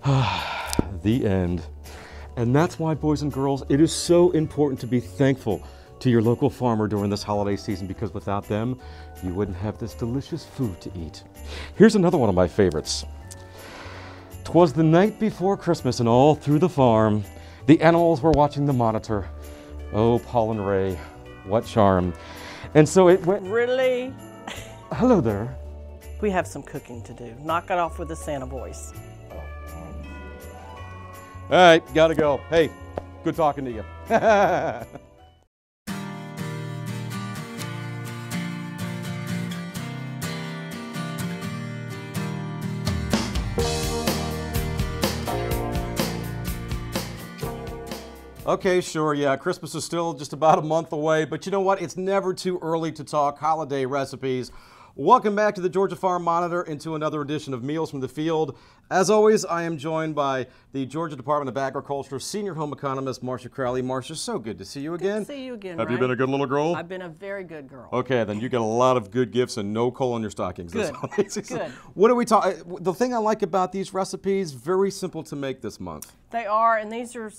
The end. And that's why, boys and girls, it is so important to be thankful to your local farmer during this holiday season, because without them, you wouldn't have this delicious food to eat. Here's another one of my favorites. 'Twas the night before Christmas, and all through the farm, the animals were watching the monitor. Oh, Paul and Ray, what charm. And so it went... Really? Hello there. We have some cooking to do. Knock it off with the Santa voice. All right, gotta go. Hey, good talking to you. Okay, sure, yeah, Christmas is still just about a month away, but you know what? It's never too early to talk holiday recipes. Welcome back to the Georgia Farm Monitor and to another edition of Meals from the Field. As always, I am joined by the Georgia Department of Agriculture Senior Home Economist, Marcia Crowley. Marcia, so good to see you again. Good to see you again, Have you been a good little girl? I've been a very good girl. Okay, then you get a lot of good gifts and no coal in your stockings. Good, good. What are we talking? The thing I like about these recipes, very simple to make this month. They are, and these are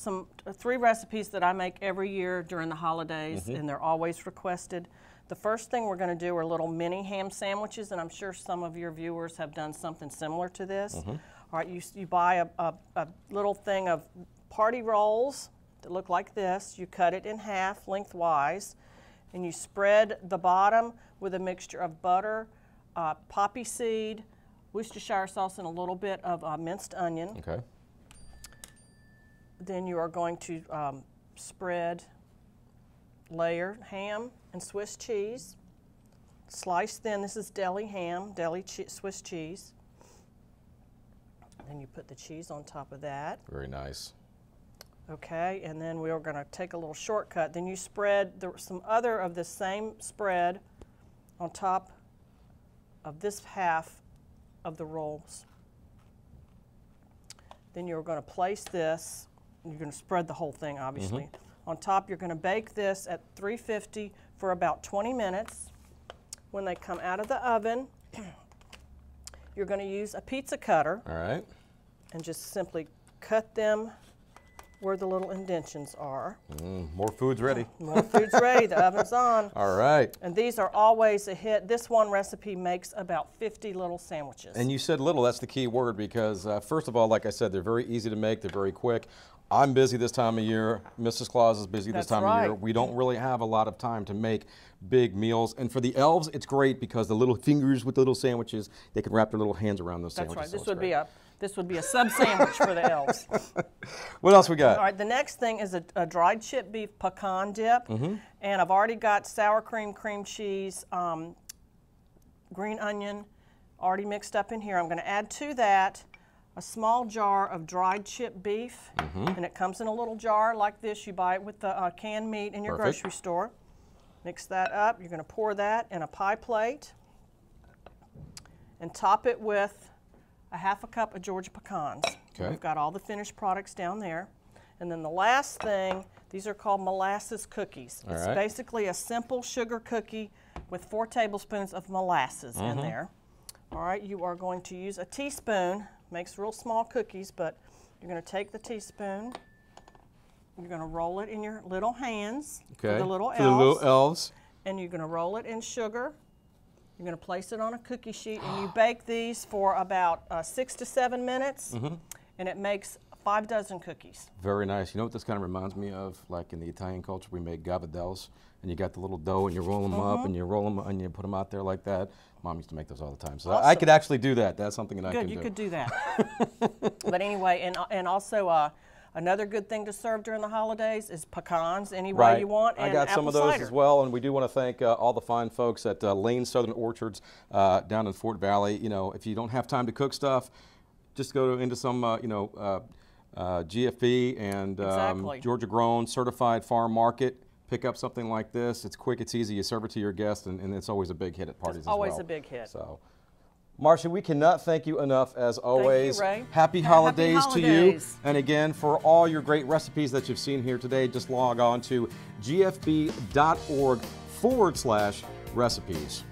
three recipes that I make every year during the holidays, and they're always requested. The first thing we're going to do are little mini ham sandwiches, and I'm sure some of your viewers have done something similar to this. All right, you buy a little thing of party rolls that look like this. You cut it in half lengthwise, and you spread the bottom with a mixture of butter, poppy seed, Worcestershire sauce, and a little bit of minced onion. Okay. Then you are going to spread layer ham and Swiss cheese, sliced thin. This is deli ham, Swiss cheese. Then you put the cheese on top of that. Very nice. Okay, and then we are going to take a little shortcut. Then you spread some other of the same spread on top of this half of the rolls. Then you're going to place this, you're going to spread the whole thing, obviously. On top, you're going to bake this at 350 for about 20 minutes. When they come out of the oven, you're going to use a pizza cutter. All right. And just simply cut them where the little indentions are. More food's ready. More food's ready. The oven's on. All right. And these are always a hit. This one recipe makes about 50 little sandwiches. And you said little, that's the key word, because first of all, like I said, they're very easy to make, they're very quick. I'm busy this time of year. Mrs. Claus is busy this time of year. We don't really have a lot of time to make big meals. And for the elves, it's great because the little fingers with the little sandwiches, they can wrap their little hands around those sandwiches. That's right. This would be a sub sandwich for the elves. What else we got? All right, the next thing is a dried chipped beef pecan dip. And I've already got sour cream, cream cheese, green onion already mixed up in here. I'm going to add to that a small jar of dried chipped beef, and it comes in a little jar like this. You buy it with the canned meat in your grocery store. Mix that up. You're going to pour that in a pie plate and top it with a half a cup of Georgia pecans. Okay. We've got all the finished products down there. And then the last thing, these are called molasses cookies. It's basically a simple sugar cookie with 4 tablespoons of molasses in there. All right, you are going to use a teaspoon. Makes real small cookies, but you're going to take the teaspoon, you're going to roll it in your little hands for the little elves, and you're going to roll it in sugar. You're going to place it on a cookie sheet, and you bake these for about 6 to 7 minutes, and it makes 5 dozen cookies. Very nice. You know what this kind of reminds me of? Like in the Italian culture, we make gavadels, and you got the little dough, and you roll them up, and you roll them, and you put them out there like that. Mom used to make those all the time. So I could actually do that. That's something that I can do. Good, you could do that. But anyway, and also another good thing to serve during the holidays is pecans any way you want. And I got some of those as well, and we do want to thank all the fine folks at Lane Southern Orchards down in Fort Valley. You know, if you don't have time to cook stuff, just go into some, GFP and Georgia Grown Certified Farm Market. Pick up something like this. It's quick, it's easy, you serve it to your guests, and it's always a big hit at parties as well. Always a big hit. So, Marcia, we cannot thank you enough as always. Thank you, Ray. Happy holidays to you. And again, for all your great recipes that you've seen here today, just log on to gfb.org/recipes.